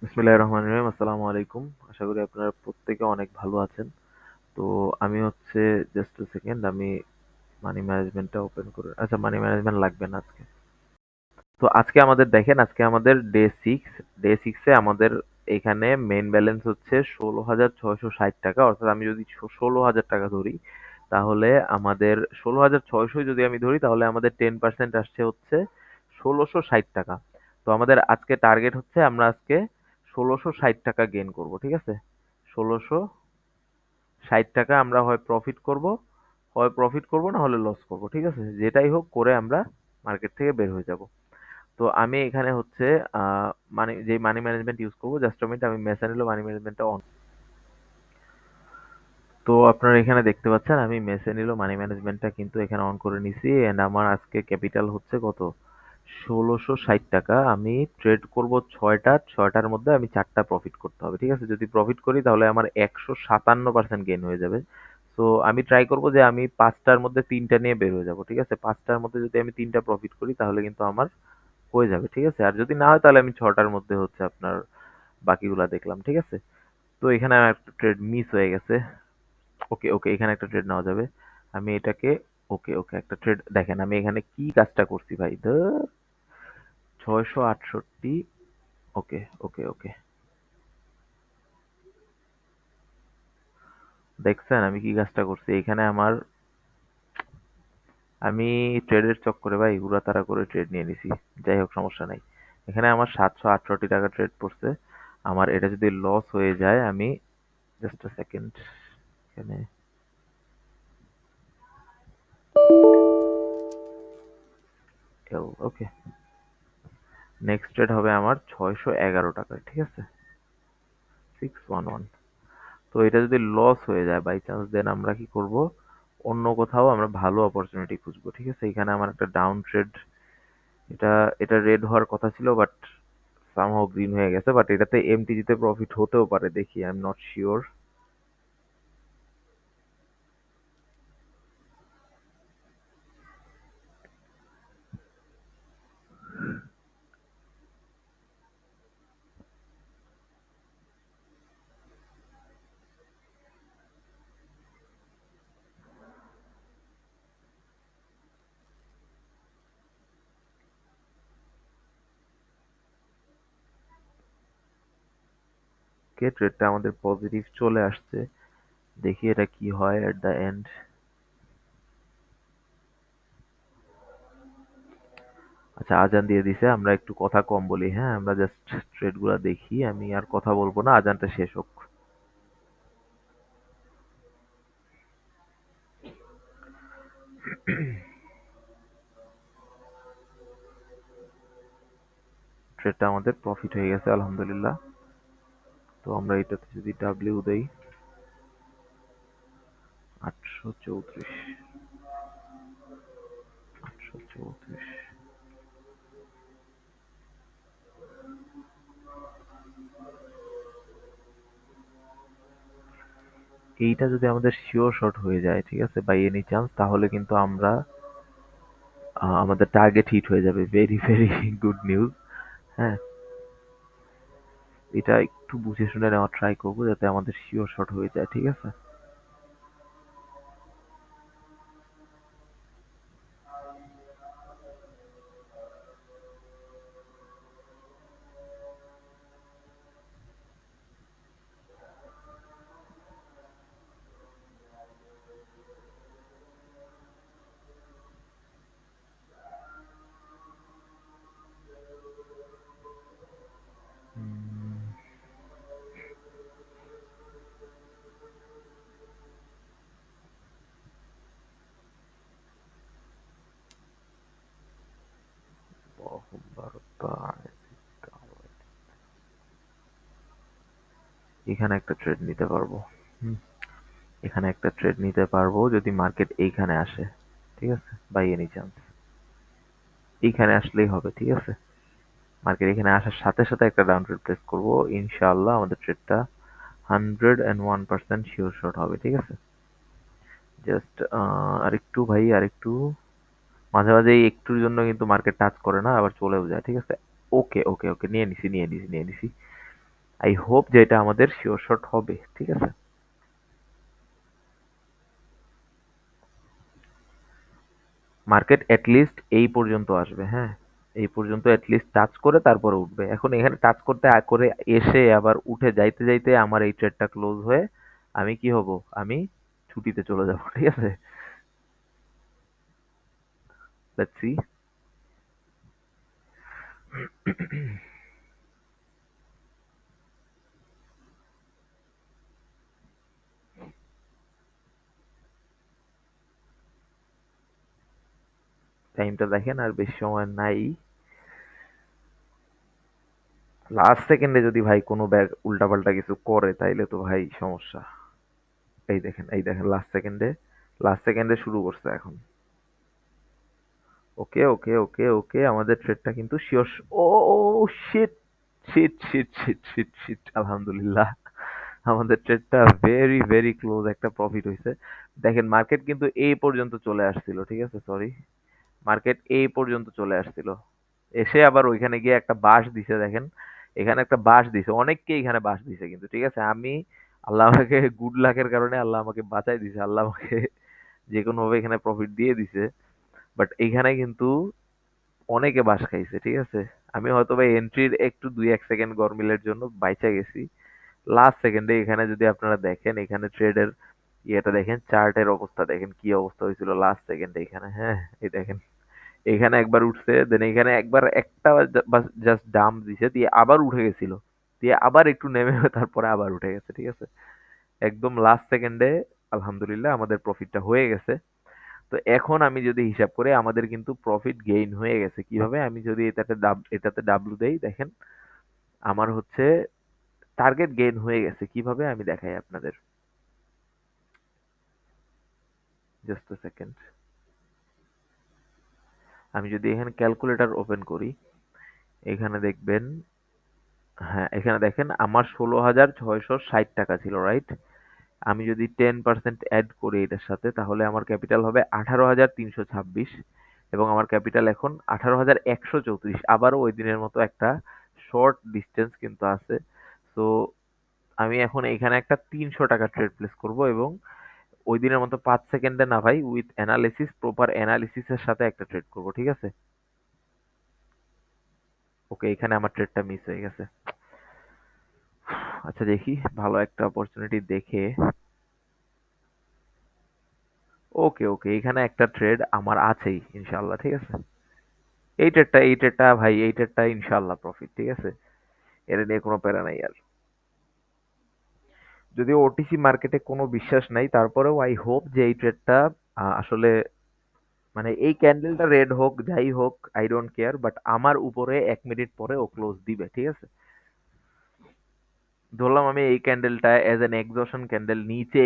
বিসমিল্লাহির রহমানির রহিম। আসসালামু আলাইকুম। আশা করি আপনারা প্রত্যেকে অনেক ভালো আছেন। তো আমি হচ্ছে জাস্ট a সেকেন্ড আমি মানি ম্যানেজমেন্টটা ওপেন করে আচ্ছা মানি ম্যানেজমেন্ট লাগবে না আজকে। তো আজকে আমাদের দেখেন আজকে আমাদের ডে 6 ডে 6 এ আমাদের এখানে মেইন ব্যালেন্স হচ্ছে ১৬,৬৬০ টাকা। অর্থাৎ আমি যদি ১৬,০০০ টাকা ধরি তাহলে আমাদের ১৬,৬০০ যদি আমি ধরি তাহলে আমাদের 10% আসছে হচ্ছে ১৬৬০ টাকা। তো আমাদের আজকে টার্গেট হচ্ছে আমরা আজকে ১৬৬০ টাকা গেইন করব। ঠিক আছে? ১৬৬০ টাকা আমরা হয় প্রফিট করব না হলে লস করব। ঠিক আছে? যেটাই হোক করে আমরা মার্কেট থেকে বের হয়ে যাব। তো আমি এখানে হচ্ছে আ যে মানি ম্যানেজমেন্ট ইউজ করব জাস্ট a মিনিট আমি মেসানিলো মানি ম্যানেজমেন্টটা অন তো আপনারা এখানে দেখতে পাচ্ছেন আমি মেসেনিলো মানি ম্যানেজমেন্টটা কিন্তু এখানে অন করে নিছি এন্ড আমার আজকে ক্যাপিটাল হচ্ছে কত ১৬৬০ টাকা। আমি ট্রেড করব ছয়টার মধ্যে আমি চারটা প্রফিট করতে হবে। ঠিক আছে? যদি প্রফিট করি তাহলে আমার ১৫৭% গেইন হয়ে যাবে। তো আমি ট্রাই করব যে আমি পাঁচটার মধ্যে তিনটা নিয়ে বের হয়ে যাব। ঠিক আছে? পাঁচটার মধ্যে যদি আমি তিনটা প্রফিট করি তাহলে কিন্তু আমার হয়ে যাবে। ঠিক আছে? আর যদি না হয় তাহলে আমি ছটার মধ্যে হচ্ছে আপনার বাকিগুলা দেখলাম। ঠিক আছে? তো এখানে আমার একটা ট্রেড মিস হয়ে গেছে। ওকে, ওকে, এখানে একটা ট্রেড নেওয়া যাবে। আমি এটাকে ওকে, ওকে, একটা ট্রেড দেখেন আমি এখানে কি কাজটা করছি ভাই। ধুর ৬৬৮ ওকে, ওকে, ওকে। দেখছেন আমি কি কাজটা করছি? এখানে আমি ট্রেডের চক্করে ভাই উড়াতাড়া করে ট্রেড নিয়ে নিছি। যাই হোক সমস্যা নাই। এখানে আমার ৭৬৮ টাকা ট্রেড পড়ছে। আমার এটা যদি লস হয়ে যায় আমি জাস্ট আ সেকেন্ড এখানে ওকে নেক্সট ট্রেড হবে আমার ৬১১ টাকায়। ঠিক আছে? 611 তো এটা যদি লস হয়ে যায় বাই চান্স দেন আমরা কি করব অন্য কোথাও আমরা ভালো অপরচুনিটি খুঁজবো। ঠিক আছে? এখানে আমার একটা ডাউন ট্রেড এটা এটা রেড হওয়ার কথা ছিল বাট সামহাও গ্রিন হয়ে গেছে বাট এটাতে এমটিজিতে প্রফিট হতেও পারে দেখি আই এম নট শিওর। কে ট্রেডটা আমাদের পজিটিভ চলে আসছে দেখি এটা কি হয় এট দ্য এন্ড। আচ্ছা আজান দিয়ে দিছে আমরা একটু কথা কম বলি। হ্যাঁ আমরা জাস্ট ট্রেড গুলা দেখি আমি আর কথা বলবো না আজানটা শেষ হোক। ট্রেডটা আমাদের প্রফিট হয়ে গেছে আলহামদুলিল্লাহ। তো আমরা এটাতে যদি ডাব্লিউ দেই ৮৩৪ ৮৩৪ এইটা যদি আমাদের শিওর শট হয়ে যায় ঠিক আছে বাই এনি চান্স তাহলে কিন্তু আমরা আমাদের টার্গেট হিট হয়ে যাবে। Very very good news. হ্যাঁ এটা একটু বুঝে শুনে নেওয়ার ট্রাই করবো যাতে আমাদের শিওর শট হয়ে যায়। ঠিক আছে? উম, এখানে একটা ট্রেড নিতে পারবো। হুম, এখানে একটা ট্রেড নিতে পারবো যদি মার্কেট এইখানে আসে। ঠিক আছে? বাই এনি চান্স এইখানে আসলেই হবে। ঠিক আছে? মার্কেট এখানে আসার সাথে সাথে একটা ডাউন ট্রেড প্লেস করবো ইনশাআল্লাহ আমাদের ট্রেডটা 101% শিওর শট হবে। ঠিক আছে? জাস্ট আরেকটু ভাই আরেকটু মাঝে মাঝে এই একটুর জন্য কিন্তু মার্কেট টাচ করে না আবার চলেও যায়। ঠিক আছে? ওকে, ওকে, ওকে, নিয়ে নিছি। আই হোপ যে এটা আমাদের শিওর শট হবে, ঠিক আছে? মার্কেট এটলিস্ট এই পর্যন্ত আসবে, হ্যাঁ? এই পর্যন্ত এটলিস্ট টাচ করে তারপরে উঠবে। এখন এখানে টাচ করতে করে এসে আবার উঠে যাইতে যাইতে আমার এই ট্রেডটা ক্লোজ হয়ে আমি কি হব? আমি ছুটিতে চলে যাব, ঠিক আছে? Let's see. টাইমটা দেখেন, আর বেশি সময় নাই। লাস্ট সেকেন্ডে যদি ভাই কোনো ব্যাগ উল্টাপাল্টা কিছু করে তাইলে তো ভাই সমস্যা। এই দেখেন লাস্ট সেকেন্ডে শুরু করছে এখন। ওকে, ওকে, ওকে, ওকে, আমাদের ট্রেডটা কিন্তু sure. Oh shit, shit, shit, shit, shit, shit, আলহামদুলিল্লাহ। আমাদের ট্রেডটা ভেরি ভেরি ক্লোজ একটা প্রফিট হইছে। দেখেন মার্কেট কিন্তু এই পর্যন্ত চলে আসছিল, ঠিক আছে? সরি, মার্কেট এই পর্যন্ত চলে আসছিল, এসে আবার ওইখানে গিয়ে একটা বাঁশ দিছে দেখেন। এখানে একটা বাঁশ দিছে, অনেককে এখানে বাঁশ দিছে কিন্তু, ঠিক আছে? আমি, আল্লাহ আমাকে গুড লাকের কারণে আল্লাহ আমাকে বাঁচাই দিছে, আল্লাহ আমাকে যে কোনো ভাবে এখানে প্রফিট দিয়ে দিছে। বাট এইখানে কিন্তু অনেকে বাঁশ খাইছে, ঠিক আছে? আমি হয়তো বা এন্ট্রির একটু 2-1 সেকেন্ড গরমিলের জন্য বাইচা গেছি। লাস্ট সেকেন্ডে এখানে যদি আপনারা দেখেন, এখানে ট্রেডের ইয়েটা দেখেন, চার্টের অবস্থা দেখেন কি অবস্থা হয়েছিল লাস্ট সেকেন্ডে এখানে, হ্যাঁ? এই দেখেন, এখানে একবার উঠছে, দেন এখানে একবার একটা জাস্ট ডাম্প দিছে, দিয়ে আবার উঠে গেছিল, দিয়ে আবার একটু নেমে তারপরে আবার উঠে গেছে, ঠিক আছে? একদম লাস্ট সেকেন্ডে আলহামদুলিল্লাহ আমাদের প্রফিটটা হয়ে গেছে। তো এখন আমি যদি হিসাব করি আমাদের কিন্তু প্রফিট গেইন হয়ে গেছে কিভাবে, আমি যদি এটাতে ডাব্লু দেই দেখেন, আমার হচ্ছে টার্গেট গেইন হয়ে গেছে কিভাবে আমি দেখাই আপনাদের। জাস্ট আ সেকেন্ড, আমি যদি এখানে ক্যালকুলেটর ওপেন করি, এখানে দেখবেন, হ্যাঁ এখানে দেখেন আমার 16,660 টাকা ছিল, রাইট? আমি যদি 10% অ্যাড করি এটার সাথে তাহলে আমার ক্যাপিটাল হবে 18,326, এবং আমার ক্যাপিটাল এখন 18,134। আবারও ওই দিনের মতো একটা শর্ট ডিস্টেন্স কিন্তু আছে। তো আমি এখন এখানে একটা 300 টাকা ট্রেড প্লেস করব, এবং ওই দিনের মতো 5 সেকেন্ডে না ভাই, উইথ অ্যানালিসিস, প্রপার অ্যানালিসিসের সাথে একটা ট্রেড করব, ঠিক আছে? ওকে, এখানে আমার ট্রেডটা মিস হয়ে গেছে। আচ্ছা দেখি, ভালো একটা অপরচুনিটি দেখে। ওকে, ওকে, এখানে একটা ট্রেড আমার আছেই ইনশাল্লাহ, ঠিক আছে? এই ট্রেডটা ভাই, এই ট্রেডটা ইনশাল্লাহ প্রফিট, ঠিক আছে? এটা নিয়ে কোনো প্যারা নাই আর। যদিও ওটিসি মার্কেটে কোনো বিশ্বাস নাই, তারপরেও আই হোপ যে এই ট্রেডটা আসলে, মানে এই ক্যান্ডেলটা রেড হোক যাই হোক, আই ডোন্ট কেয়ার, বাট আমার উপরে 1 মিনিট পরে ও ক্লোজ দিবে, ঠিক আছে? ধরলাম আমি এই ক্যান্ডেলটা এজ এন এক্সজশন ক্যান্ডেল নিচে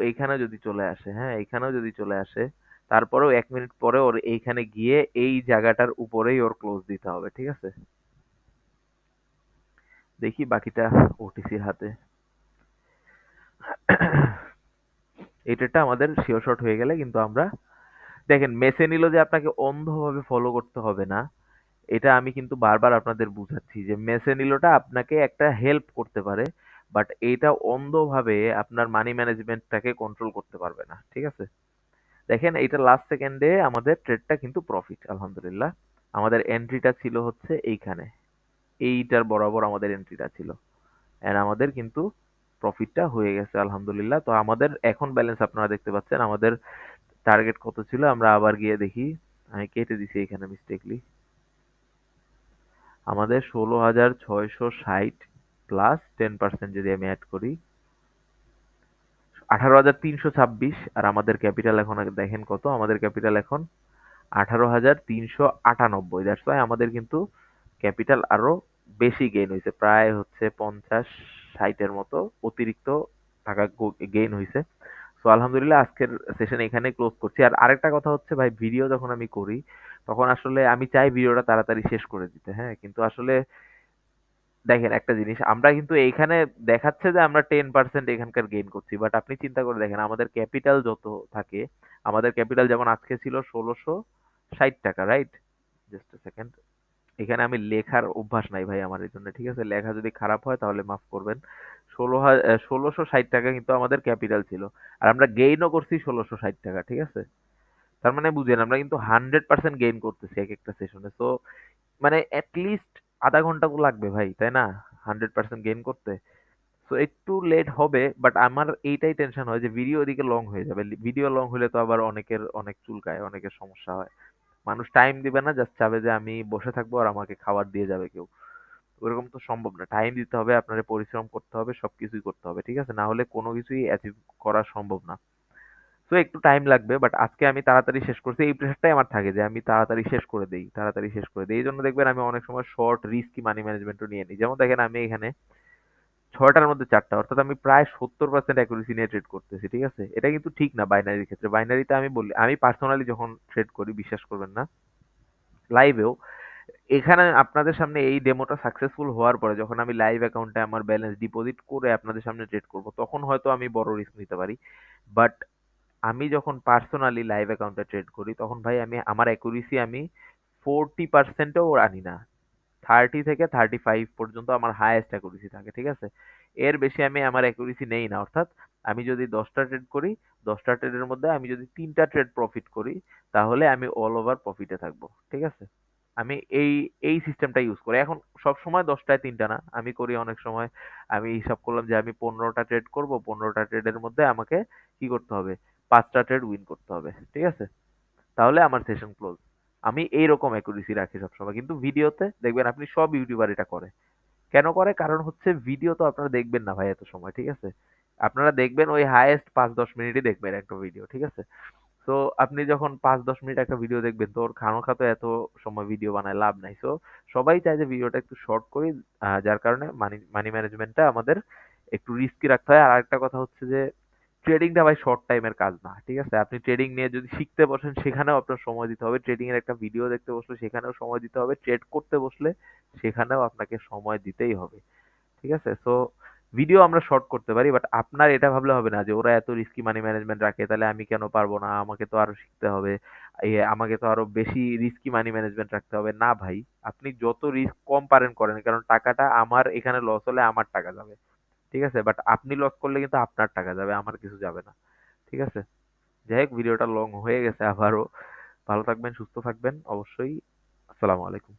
এইখানে যদি চলে আসে, হ্যাঁ এইখানেও যদি চলে আসে, তারপরেও 1 মিনিট পরে ওর এইখানে গিয়ে এই জায়গাটার উপরেই ওর ক্লোজ দিতে হবে, ঠিক আছে? দেখি বাকিটা ওটিসির হাতে। এই ট্রেডটা আমাদের শিওর শট হয়ে গেলে কিন্তু আমরা, দেখেন মেসে নিল যে আপনাকে অন্ধভাবে ফলো করতে হবে না। এটা আমি কিন্তু বারবার আপনাদের বুঝাচ্ছি যে মেসে নিলটা আপনাকে একটা হেল্প করতে পারে, বাট এইটা অন্ধভাবে আপনার মানি ম্যানেজমেন্টটাকে কন্ট্রোল করতে পারবে না, ঠিক আছে? দেখেন এইটা লাস্ট সেকেন্ডে আমাদের ট্রেডটা কিন্তু প্রফিট আলহামদুলিল্লাহ। আমাদের এন্ট্রিটা ছিল হচ্ছে এইখানে, এইটার বরাবর আমাদের এন্ট্রিটা ছিল, এন্ড আমাদের কিন্তু প্রফিটটা হয়ে গেছে আলহামদুলিল্লাহ। তো আমাদের এখন ব্যালেন্স আপনারা দেখতে পাচ্ছেন, আমাদের টার্গেট কত ছিল আমরা আবার গিয়ে দেখি। আমি কেটে দিছি এখানে মিস্টেকলি। আমাদের 16,660 প্লাস 10% যদি আমি অ্যাড করি, 18,326। আর আমাদের ক্যাপিটাল এখন দেখেন কত, আমাদের ক্যাপিটাল এখন 18,398। দ্যাটস ওয়াই আমাদের কিন্তু ক্যাপিটাল আরো বেশি গেইন হয়েছে, প্রায় হচ্ছে 50-60-এর মতো অতিরিক্ত টাকা গেইন হয়েছে। সো আলহামদুলিল্লাহ আজকের সেশন এখানে ক্লোজ করছি। আর আরেকটা কথা হচ্ছে ভাই, ভিডিও যখন আমি করি তখন আসলে আমি চাই ভিডিওটা তাড়াতাড়ি শেষ করে দিতে, হ্যাঁ? কিন্তু আসলে দেখেন একটা জিনিস, আমরা কিন্তু এইখানে দেখাচ্ছে যে আমরা 10% এখানকার গেইন করছি, বাট আপনি চিন্তা করে দেখেন আমাদের ক্যাপিটাল যত থাকে, আমাদের ক্যাপিটাল যেমন আজকে ছিল 1660 টাকা, রাইট? জাস্ট সেকেন্ড, এখানে আমি লেখার অভ্যাস নাই ভাই আমার এই জন্য, ঠিক আছে? লেখা যদি খারাপ হয় তাহলে মাফ করবেন। ১৬৬০ টাকা কিন্তু আমাদের ক্যাপিটাল ছিল। আর আমরা গেইনও করছি ১৬৬০ টাকা, ঠিক আছে? তার মানে বুঝেন আমরা কিন্তু 100% গেইন করতেছি এক একটা সেশনে। সো মানে এট লিস্ট আধা ঘন্টা তো লাগবে ভাই, তাই না? 100% গেইন করতে। সো একটু লেট হবে, বাট আমার এইটাই টেনশন হয় যে ভিডিও এদিকে লং হয়ে যাবে। ভিডিও লং হলে তো আবার অনেকের অনেক চুলকায়, অনেকের সমস্যা হয়। মানুষ টাইম দিবে না, জাস্ট চাবে যে আমি বসে থাকবো আর আমাকে খাবার দিয়ে যাবে কেউ। ওরকম তো সম্ভব না। টাইম দিতে হবে, আপনার পরিশ্রম করতে হবে, সবকিছুই করতে হবে, ঠিক আছে? না হলে কোনো কিছুই অ্যাচিভ করা সম্ভব না। তো একটু টাইম লাগবে, বাট আজকে আমি তাড়াতাড়ি শেষ করছি। এই প্রেশারটাই আমার থাকে যে আমি তাড়াতাড়ি শেষ করে দেই, তাড়াতাড়ি শেষ করে দেই। এই জন্য দেখবেন আমি অনেক সময় শর্ট রিস্কি মানি ম্যানেজমেন্টও নিয়ে নিই। যেমন দেখেন আমি এখানে ৬টার মধ্যে ৪টা, অর্থাৎ আমি প্রায় ৭০% অ্যাকুরেসি নিয়ে ট্রেড করতেছি, ঠিক আছে? এটা কিন্তু ঠিক না বাইনারির ক্ষেত্রে। বাইনারিতে আমি বলি, আমি পার্সোনালি যখন ট্রেড করি, বিশ্বাস করবেন না, লাইভেও এখানে আপনাদের সামনে এই ডেমোটা সাকসেসফুল হওয়ার পরে যখন আমি লাইভ অ্যাকাউন্টে আমার ব্যালেন্স ডিপোজিট করে আপনাদের সামনে ট্রেড করব, তখন হয়তো আমি বড় রিস্ক নিতে পারি। বাট আমি যখন পার্সোনালি লাইভ অ্যাকাউন্টে ট্রেড করি তখন ভাই আমি আমার অ্যাকুরেসি আমি 40%ও আনি না। 30 থেকে 35 পর্যন্ত আমার হাইয়েস্ট অ্যাকুরেসি থাকে, ঠিক আছে? এর বেশি আমি আমার অ্যাকুরেসি নেই না। অর্থাৎ আমি যদি 10টা ট্রেড করি, 10টা ট্রেডের মধ্যে আমি যদি 3টা ট্রেড প্রফিট করি, তাহলে আমি অল ওভার প্রফিটে থাকবো, ঠিক আছে? আমি এই সিস্টেমটা ইউজ করি। এখন সবসময় 10টায় 3টা না। আমি করি অনেক সময়, আমি হিসাব করলাম যে আমি 15টা ট্রেড করব। 15টা ট্রেডের মধ্যে আমাকে কি করতে হবে? 5টা ট্রেড উইন করতে হবে। ঠিক আছে? তাহলে আমার সেশন ক্লোজ। আমি এইরকম অ্যাকুরেসি রাখি সবসময়। কিন্তু ভিডিওতে দেখবেন আপনি সব ইউটিউবার এটা করে। কেন করে? কারণ হচ্ছে ভিডিও তো আপনারা দেখবেন না ভাই এত সময়। ঠিক আছে? আপনারা দেখবেন ওই হাইয়েস্ট ৫-১০ মিনিটই দেখবেন একটা ভিডিও। ঠিক আছে? সো আপনি যখন ৫-১০ মিনিট একটা ভিডিও দেখবেন তো ওর খামোখা তো এত সময় ভিডিও বানায় লাভ নাই। সো সবাই চায় যে ভিডিওটা একটু শর্ট করি, যার কারণে মানি মানি ম্যানেজমেন্টটা আমাদের একটু রিস্কি রাখতে হয়। আর আরেকটা কথা হচ্ছে যে ট্রেডিংটা ভাই শর্ট টাইমের কাজ না। ঠিক আছে? আপনি ট্রেডিং নিয়ে যদি শিখতে বসেন সেখানেও আপনার সময় দিতে হবে। ট্রেডিং এর একটা ভিডিও দেখতে বসলে সেখানেও সময় দিতে হবে। ট্রেড করতে বসলে সেখানেও আপনাকে সময় দিতেই হবে। ঠিক আছে? সো ভিডিও আমরা শর্ট করতে পারি, বাট আপনার এটা ভাবলে হবে না যে ওরা এত রিস্কি মানি ম্যানেজমেন্ট রাখে তাহলে আমি কেন পারবো না, আমাকে তো আরো শিখতে হবে, আমাকে তো আরো বেশি রিস্কি মানি ম্যানেজমেন্ট রাখতে হবে। না ভাই, আপনি যত রিস্ক কম পারেন করেন, কারণ টাকাটা আমার এখানে লস হলে আমার টাকা যাবে। ঠিক আছে? বাট আপনি লস করলে কিন্তু আপনার টাকা যাবে, আমার কিছু যাবে না। ঠিক আছে? যাই হোক, ভিডিওটা লং হয়ে গেছে আবারও। ভালো থাকবেন, সুস্থ থাকবেন অবশ্যই। আসসালামু আলাইকুম।